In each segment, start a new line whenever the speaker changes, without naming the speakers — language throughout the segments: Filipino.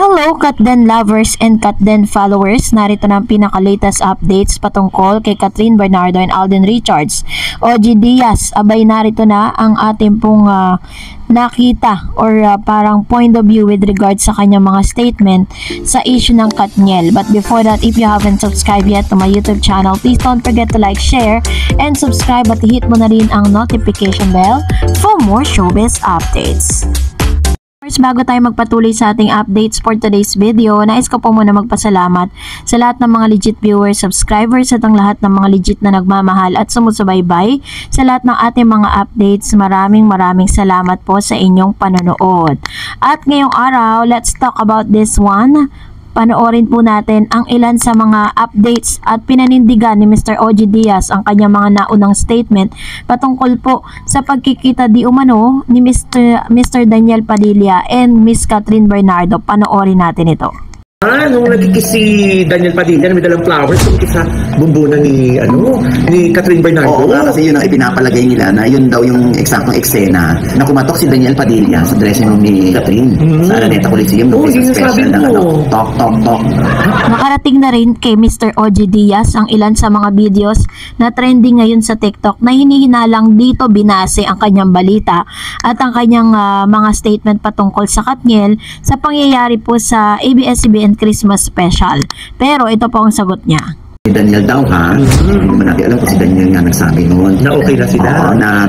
Hello Katden lovers and Katden followers, narito na ang pinaka-latest updates patungkol kay Kathryn Bernardo and Alden Richards. OG Diaz, abay narito na ang ating pong nakita or parang point of view with regards sa kanyang mga statement sa issue ng Katniel. But before that, if you haven't subscribed yet to my YouTube channel, please don't forget to like, share, and subscribe at hit mo na rin ang notification bell for more showbiz updates. Bago tayo magpatuloy sa ating updates for today's video, nais ko po muna magpasalamat sa lahat ng mga legit viewers, subscribers at ang lahat ng mga legit na nagmamahal at sumusubaybay sa lahat ng ating mga updates. Maraming salamat po sa inyong panonood. At ngayong araw, let's talk about this one. Panoorin po natin ang ilan sa mga updates at pinanindigan ni Mr. OG Diaz ang kanyang mga naunang statement patungkol po sa pagkikita di umano ni Mr. Daniel Padilla and Miss Kathryn Bernardo. Panoorin natin ito.
Nung nagkikis si Daniel Padilla, may dalang flowers, kumikis sa bumbunan ni Kathryn Bernardo.
Oo, kasi yun ang ipinapalagay nila na yun daw yung eksaktong eksena na kumatok si Daniel Padilla sa dressing room ni Kathryn sa Araneta Coliseum.
Oo, yun yung sabi mo.
Talk.
Nakarating na rin kay Mr. OG Diaz ang ilan sa mga videos na trending ngayon sa TikTok na hinihinalang dito binase ang kanyang balita at ang kanyang mga statement patungkol sa Katniel sa pangyayari po sa ABS-CBN Christmas special. Pero ito po ang sagot niya.
Si Daniel daw hindi naman natin alam kung si Daniel nga nagsabi noon.
Na okay na sila.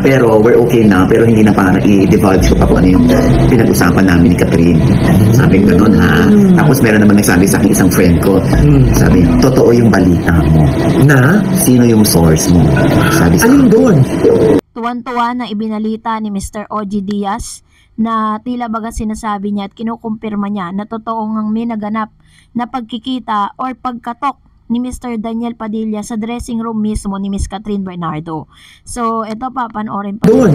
Pero we're okay na, pero hindi na para i-divulge ko pa kung ano yung pinag-usapan namin ni Kathryn. Sabi ko noon Tapos meron naman nagsabi sa akin isang friend ko. Sabi, totoo yung balita mo.
Na?
Sino yung source mo? Sabi sa
alin doon?
Tuwan-tuwa na ibinalita ni Mr. OG Diaz na tila baga sinasabi niya at kinukumpirma niya na totoo ngang may naganap na pagkikita or pagkatok ni Mr. Daniel Padilla sa dressing room mismo ni Miss Kathryn Bernardo. So, ito pa, panoorin pa.
Doon,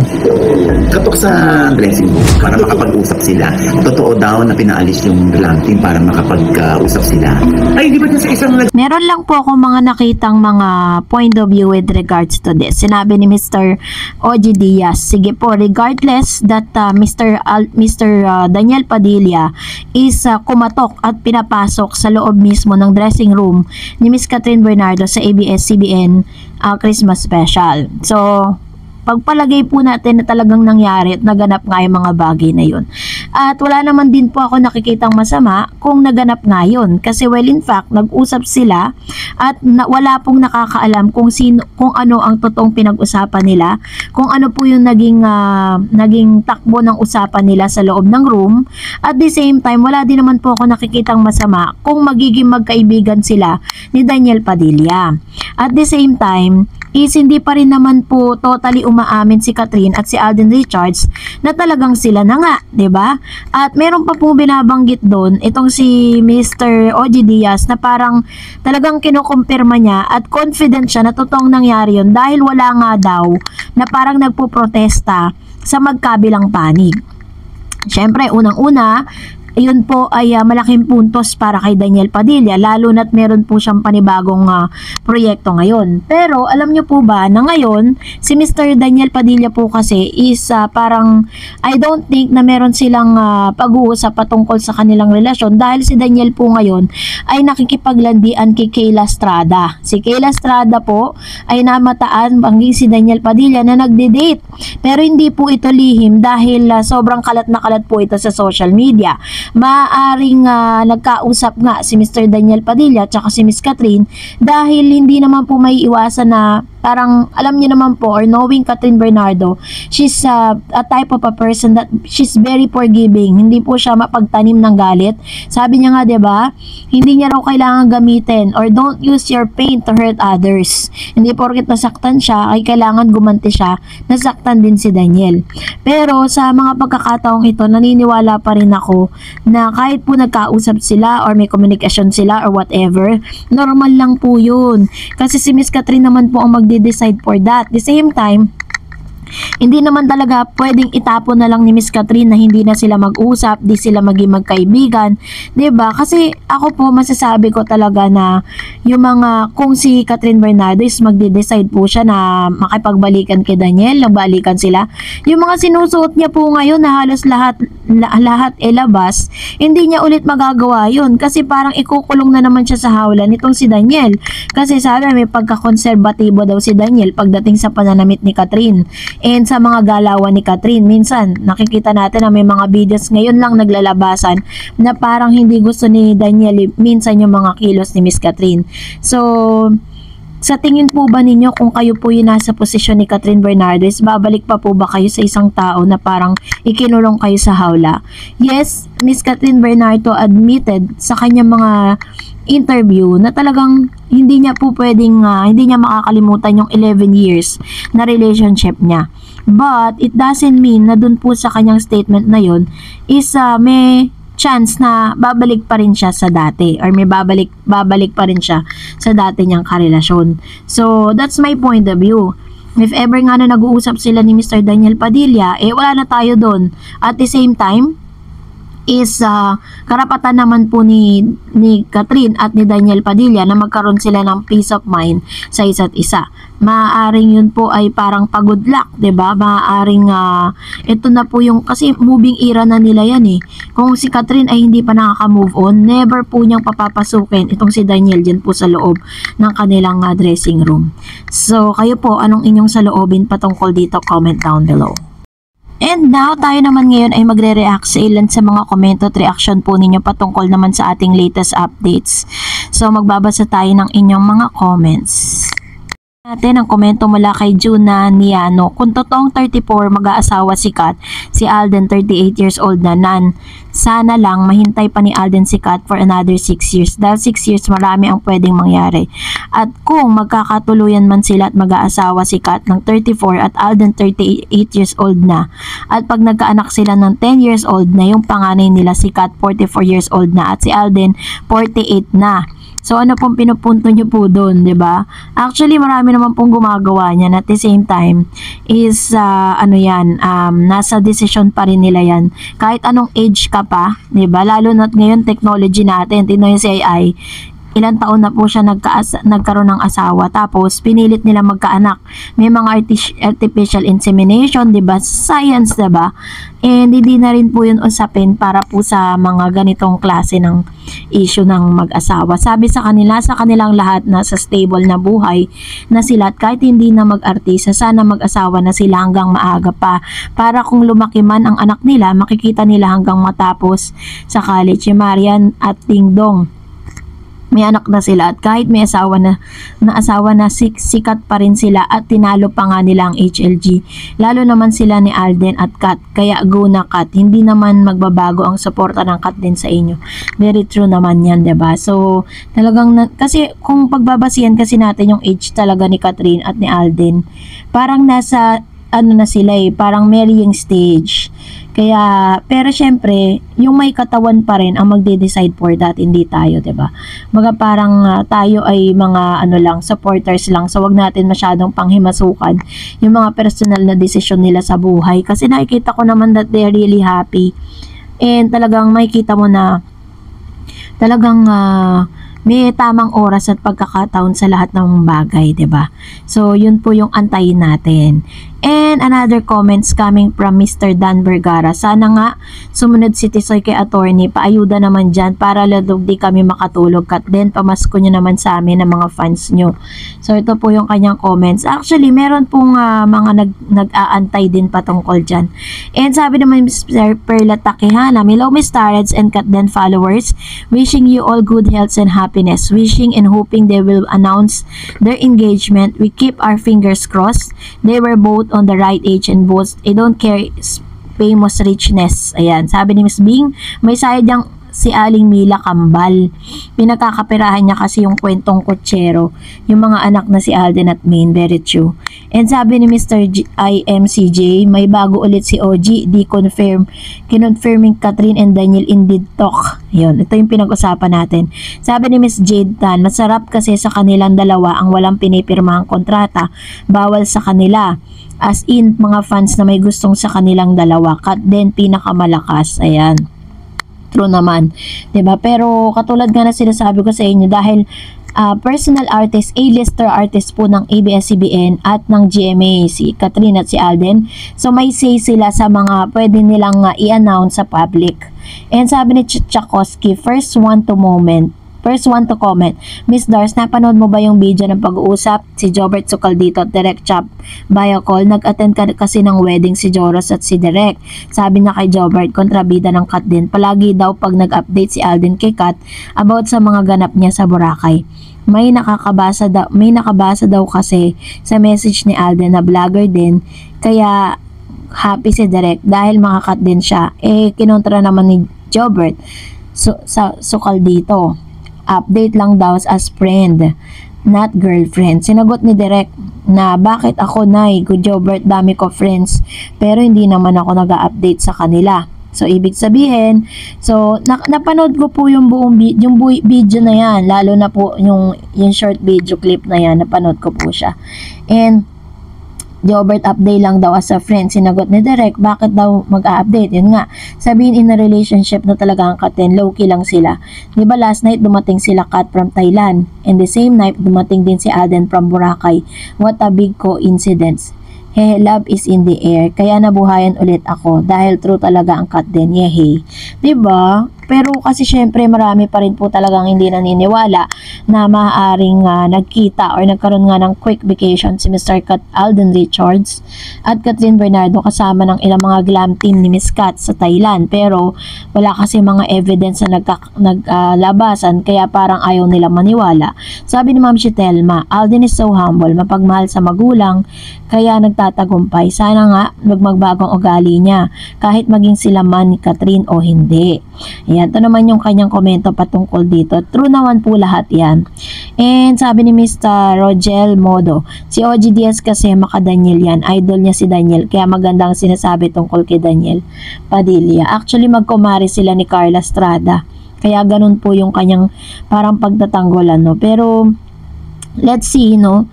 katok sa dressing room para makapag-usap sila. Totoo daw na pinaalis yung lamp para makapag-usap sila.
Ay, di ba sa isang
Meron lang po ako mga nakitang mga point of view with regards to this. Sinabi ni Mr. OG Diaz, sige po, regardless that Mr. Daniel Padilla is kumatok at pinapasok sa loob mismo ng dressing room ni Miss Kathryn Bernardo sa ABS-CBN Christmas special. So, pagpalagay po natin na talagang nangyari at naganap nga yung mga bagay na yun. At wala naman din po ako nakikitang masama kung naganap nga yun. Kasi well, in fact, nag-usap sila at wala pong nakakaalam kung ano ang totoong pinag-usapan nila, kung ano po yung naging takbo ng usapan nila sa loob ng room. At the same time, wala din naman po ako nakikitang masama kung magiging magkaibigan sila ni Daniel Padilla. At the same time, is hindi pa rin naman po totally umaamin si Kathryn at si Alden Richards na talagang sila na nga, 'di ba? At meron pa po binabanggit doon itong si Mr. OG Diaz na parang talagang kinukumpirma niya at confident siya na totoong nangyari yun dahil wala nga daw na parang nagpo-protesta sa magkabilang panig. Siyempre, unang-una, yun po ay malaking puntos para kay Daniel Padilla, lalo na't meron po siyang panibagong proyekto ngayon. Pero alam niyo po ba na ngayon si Mr. Daniel Padilla po kasi is parang I don't think na meron silang pag-uusap patungkol sa kanilang relasyon dahil si Daniel po ngayon ay nakikipaglandian kay Kayla Estrada. Si Kayla Estrada po ay namataan bangging si Daniel Padilla na nagde-date. Pero hindi po ito lihim dahil sobrang kalat na kalat po ito sa social media. Maaaring nagkausap nga si Mr. Daniel Padilla at si Miss Kathryn dahil hindi naman po may iwasan na parang alam niyo naman po or knowing Kathryn Bernardo, she's a type of a person that she's very forgiving. Hindi po siya mapagtanim ng galit. Sabi niya nga, 'di ba? Hindi niya raw kailangan gamitin or don't use your pain to hurt others. Hindi porket nasaktan siya ay kailangan gumanti siya. Nasaktan din si Daniel. Pero sa mga pagkakataong ito, naniniwala pa rin ako na kahit po nagkausap sila or may komunikasyon sila or whatever, normal lang po yun. Kasi si Miss Kathryn naman po ang magde-decide for that. At the same time, Hindi naman talaga pwedeng itapon na lang ni Miss Catherine na hindi na sila mag-usap, di sila maging magkaibigan, 'di ba? Kasi ako po masasabi ko talaga na yung mga kung si Catherine Bernardo is magde-decide po siya na makipagbalikan kay Daniel, nagbalikan sila. Yung mga sinusuot niya po ngayon na halos lahat labas, hindi niya ulit magagawa 'yun kasi parang ikukulong na naman siya sa hawla nitong si Daniel. Kasi sabi may pagkakonserbatibo daw si Daniel pagdating sa pananamit ni Catherine. And sa mga galawan ni Catherine, minsan nakikita natin na may mga videos ngayon lang naglalabasan na parang hindi gusto ni Daniel minsan yung mga kilos ni Miss Catherine. So, sa tingin po ba ninyo kung kayo po yung nasa posisyon ni Catherine Bernardes, babalik pa po ba kayo sa isang tao na parang ikinulong kayo sa hawla? Yes, Miss Catherine Bernardo admitted sa kanyang mga interview na talagang hindi niya po pwedeng, hindi niya makakalimutan yung 11 years na relationship niya. But, it doesn't mean na dun po sa kanyang statement na yun is may chance na babalik pa rin siya sa dati or may babalik pa rin siya sa dati niyang karelasyon. So, that's my point of view. If ever nga na nag-uusap sila ni Mr. Daniel Padilla, wala na tayo doon. At the same time, is karapatan naman po ni Catherine at ni Daniel Padilla na magkaroon sila ng peace of mind sa isa't isa. Maaaring yun po ay parang pa-good luck, 'di ba? Maaaring ito na po yung kasi moving era na nila yan eh. Kung si Catherine ay hindi pa nakaka-move on, never po niyang papapasukin itong si Daniel diyan po sa loob ng kanilang dressing room. So, kayo po, anong inyong saloobin patungkol dito? Comment down below. And now, tayo naman ngayon ay magre-react sa ilan sa mga komento at reaction po ninyo patungkol naman sa ating latest updates. So, magbabasa tayo ng inyong mga comments. Natin ang komento mula kay Juna Niano. Kung totoong 34 mag-aasawa si Kat, si Alden 38 years old na nan. Sana lang mahintay pa ni Alden si Kat for another 6 years. Dahil 6 years marami ang pwedeng mangyari. At kung magkakatuluyan man sila at mag-aasawa si Kat ng 34 at Alden 38 years old na. At pag nagkaanak sila ng 10 years old na, yung panganay nila si Kat 44 years old na at si Alden 48 na. So, ano pong pinupunto nyo po doon, 'di ba? Actually, marami naman pong gumagawa niyan. At the same time, is, nasa decision pa rin nila yan. Kahit anong age ka pa, 'di ba? Lalo na ngayon, technology natin, tingnan yung si AI, ilang taon na po siya nagkaroon ng asawa, tapos pinilit nila magkaanak. May mga artificial insemination, 'di ba? Science, 'di ba? And hindi na rin po 'yun usapin para po sa mga ganitong klase ng issue ng mag-asawa. Sabi sa kanilang lahat na sa stable na buhay na sila at kahit hindi na mag-artista, sana mag-asawa na sila hanggang maaga pa para kung lumaki man ang anak nila, makikita nila hanggang matapos sa college. Si Marian at Ding Dong, may anak na sila at kahit may asawa na sikat pa rin sila at tinalo pa nga nila ang HLG. Lalo naman sila ni Alden at Kat, kaya go na Kat. Hindi naman magbabago ang suporta ng Kat din sa inyo. Very true naman yan, 'di ba? So, talagang kasi kung pagbabasihan kasi natin yung age talaga ni Catherine at ni Alden, parang nasa na sila parang marrying stage. Kaya, pero syempre, yung may katawan pa rin ang magde-decide for that, hindi tayo, 'di ba? Mga parang tayo ay mga supporters lang. So, wag natin masyadong panghimasukan yung mga personal na desisyon nila sa buhay. Kasi nakikita ko naman that they're really happy. And talagang makikita mo na talagang may tamang oras at pagkakataon sa lahat ng bagay, 'di ba? So, yun po yung antayin natin. And another comments coming from Mr. Dan Vergara. Sana nga sumunod si Tisoy kay attorney, paayuda naman dyan para ladog di kami makatulog. Kat then pamasko nyo naman sa amin ng mga fans nyo. So ito po yung kanyang comments. Actually, meron pong mga nag-aantay din patungkol dyan. And sabi naman Mr. Perla Takihana, hello Miss Tarets and Kat then followers. Wishing you all good health and happiness. Wishing and hoping they will announce their engagement. We keep our fingers crossed. They were both on the right age and both don't care famous richness. Ayan, sabi ni Miss Bing, may sayad yang si Aling Mila Kambal. Pinagkakapirahan niya kasi yung kwentong kutsero, yung mga anak na si Alden at Maine, very true. And sabi ni Mr. IMCJ, may bago ulit si OG, kinonfirming Catherine and Daniel indeed talk. Yun, ito yung pinag-usapan natin. Sabi ni Miss Jade Tan, masarap kasi sa kanilang dalawa ang walang pinipirmahang kontrata, bawal sa kanila. As in, mga fans na may gustong sa kanilang dalawa. Kat din pinakamalakas. Ayan. True naman. 'Di ba? Pero katulad nga na sinasabi ko sa inyo, dahil personal artist, A-lister artist po ng ABS-CBN at ng GMA, si Catherine at si Alden. So may say sila sa mga pwede nilang i-announce sa public. And sabi ni Tchaikovsky, first one to comment. Miss Dars, napanood mo ba yung video ng pag-uusap? Si Jobert Socaldito at Direk Chap via call. Nag-attend kasi ng wedding si Joros at si Direk. Sabi niya kay Jobert, kontrabida ng Kat din. Palagi daw pag nag-update si Alden kay Kat about sa mga ganap niya sa Boracay. May nakabasa daw kasi sa message ni Alden na vlogger din. Kaya happy si Direk dahil makakat din siya. Kinontra naman ni Jobert sa Socaldito. Update lang daw as friend, not girlfriend. Sinagot ni Direk na bakit ako, Nay? Good Jobert, dami ko friends. Pero hindi naman ako nag-update sa kanila. So, ibig sabihin, napanood ko po yung buong video na yan. Lalo na po yung short video clip na yan. Napanood ko po siya. And Jobert, update lang daw as a friend. Sinagot ni Direk, bakit daw mag-a-update? Yun nga, sabihin in a relationship na talaga ang Katen, low-key lang sila. Diba last night dumating sila Kat from Thailand, and the same night dumating din si Alden from Boracay. What a big coincidence. Hey, love is in the air. Kaya nabuhayan ulit ako dahil true talaga ang Katen. Yehey. Diba? Pero kasi syempre marami pa rin po talagang hindi naniniwala na maaaring nagkita or nagkaroon nga ng quick vacation si Mr. Alden Richards at Catherine Bernardo kasama ng ilang mga glam team ni Miss Kat sa Thailand. Pero wala kasi mga evidence na naglabasan kaya parang ayaw nila maniwala. Sabi ni Ma'am Shitelma, Alden is so humble, mapagmahal sa magulang, kaya nagtatagumpay. Sana nga magbagong ugali niya kahit maging sila man ni Catherine o hindi. Ayan, ito naman yung kanyang komento patungkol dito. True naman po lahat yan. And sabi ni Mr. Rogel Modo, si OG Diaz kasi maka-Daniel yan. Idol niya si Daniel. Kaya magandang sinasabi tungkol kay Daniel Padilla. Actually, magkumari sila ni Carla Estrada. Kaya ganun po yung kanyang parang pagtatanggolan, no? Pero, let's see, no?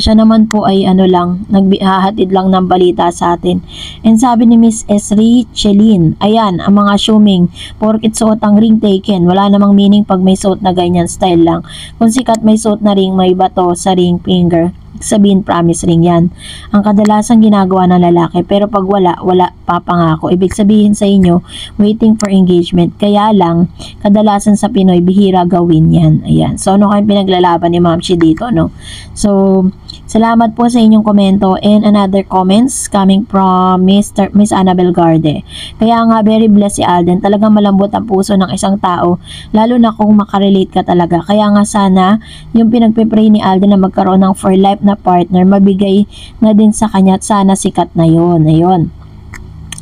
Siya naman po ay naghahatid lang ng balita sa atin. And sabi ni Miss Esri Chelin, ayan, ang mga assuming porkit suot ang ring taken, wala namang meaning pag may suot na ganyan style lang. Kung sikat may suot na ring, may bato sa ring finger, sabihin promise ring yan. Ang kadalasan ginagawa ng lalaki, pero pag wala papangako. Ibig sabihin sa inyo, waiting for engagement. Kaya lang, kadalasan sa Pinoy, bihira gawin yan. Ayan. So, ano kayong pinaglalaban ni Ma'am Chi dito, no? So, salamat po sa inyong komento and another comments coming from Miss Annabel Garde. Kaya nga, very blessed si Alden. Talagang malambot ang puso ng isang tao, lalo na kung makarelate ka talaga. Kaya nga sana, yung pinagpipray ni Alden na magkaroon ng for life na partner, mabigay na din sa kanya at sana sikat na yun. Ayun.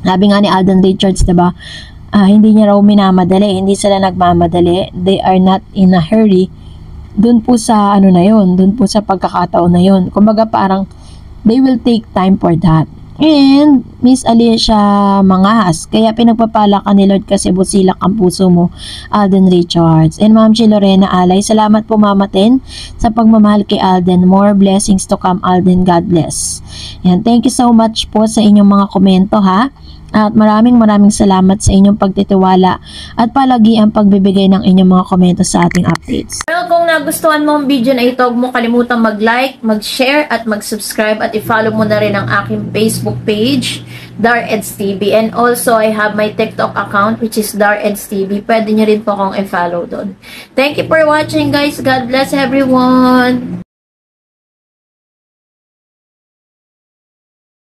Sabi nga ni Alden Richards, diba? Hindi niya raw minamadali. Hindi sila nagmamadali. They are not in a hurry. Doon po sa doon po sa pagkakataon na yun. Kumbaga parang they will take time for that. And Miss Alicia Mangahas, kaya pinagpapala ka ni Lord kasi busilak ang puso mo, Alden Richards. And Ma'am Chi Lorena Alay, salamat po Mama Ten sa pagmamahal kay Alden. More blessings to come, Alden. God bless. Yan, thank you so much po sa inyong mga komento, ha. At maraming salamat sa inyong pagtitiwala at palagi ang pagbibigay ng inyong mga komento sa ating updates.
Well, kung nagustuhan mo ang video na ito, huwag mo kalimutang mag-like, mag-share at mag-subscribe at i-follow mo na rin ang aking Facebook page, DarEdsTV. And also, I have my TikTok account which is DarEdsTV. Pwede nyo rin po akong i-follow doon. Thank you for watching, guys. God bless everyone!